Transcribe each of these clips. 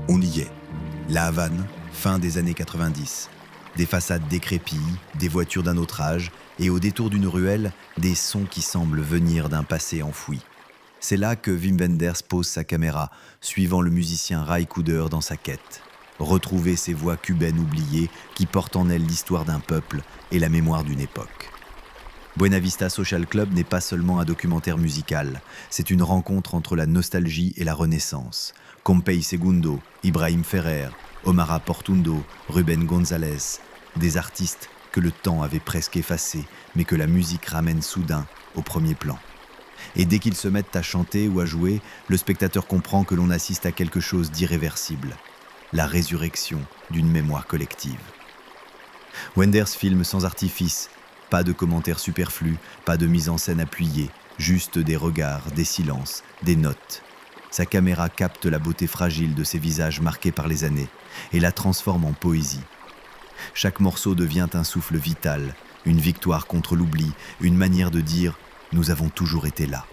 On y est. La Havane, fin des années 90. Des façades décrépies, des voitures d'un autre âge, et au détour d'une ruelle, des sons qui semblent venir d'un passé enfoui. C'est là que Wim Wenders pose sa caméra, suivant le musicien Ray Cooder dans sa quête. Retrouver ces voix cubaines oubliées qui portent en elles l'histoire d'un peuple et la mémoire d'une époque. Buena Vista Social Club n'est pas seulement un documentaire musical, c'est une rencontre entre la nostalgie et la renaissance. Pompey Segundo, Ibrahim Ferrer, Omar Portundo, Ruben González, des artistes que le temps avait presque effacés, mais que la musique ramène soudain au premier plan. Et dès qu'ils se mettent à chanter ou à jouer, le spectateur comprend que l'on assiste à quelque chose d'irréversible, la résurrection d'une mémoire collective. Wenders filme sans artifice, pas de commentaires superflus, pas de mise en scène appuyée, juste des regards, des silences, des notes. Sa caméra capte la beauté fragile de ces visages marqués par les années et la transforme en poésie. Chaque morceau devient un souffle vital, une victoire contre l'oubli, une manière de dire « nous avons toujours été là ».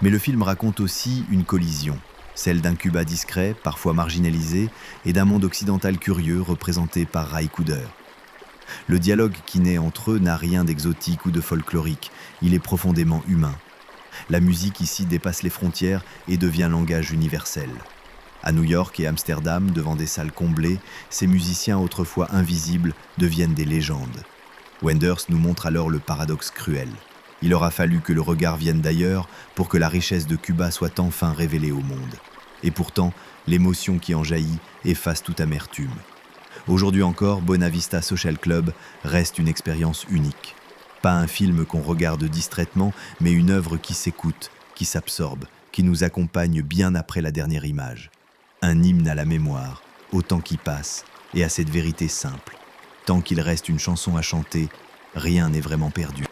Mais le film raconte aussi une collision, celle d'un Cuba discret, parfois marginalisé, et d'un monde occidental curieux représenté par Ray Cooder. Le dialogue qui naît entre eux n'a rien d'exotique ou de folklorique, il est profondément humain. La musique ici dépasse les frontières et devient langage universel. À New York et Amsterdam, devant des salles comblées, ces musiciens autrefois invisibles deviennent des légendes. Wenders nous montre alors le paradoxe cruel. Il aura fallu que le regard vienne d'ailleurs pour que la richesse de Cuba soit enfin révélée au monde. Et pourtant, l'émotion qui en jaillit efface toute amertume. Aujourd'hui encore, Buena Vista Social Club reste une expérience unique. Pas un film qu'on regarde distraitement, mais une œuvre qui s'écoute, qui s'absorbe, qui nous accompagne bien après la dernière image. Un hymne à la mémoire, au temps qui passe et à cette vérité simple. Tant qu'il reste une chanson à chanter, rien n'est vraiment perdu.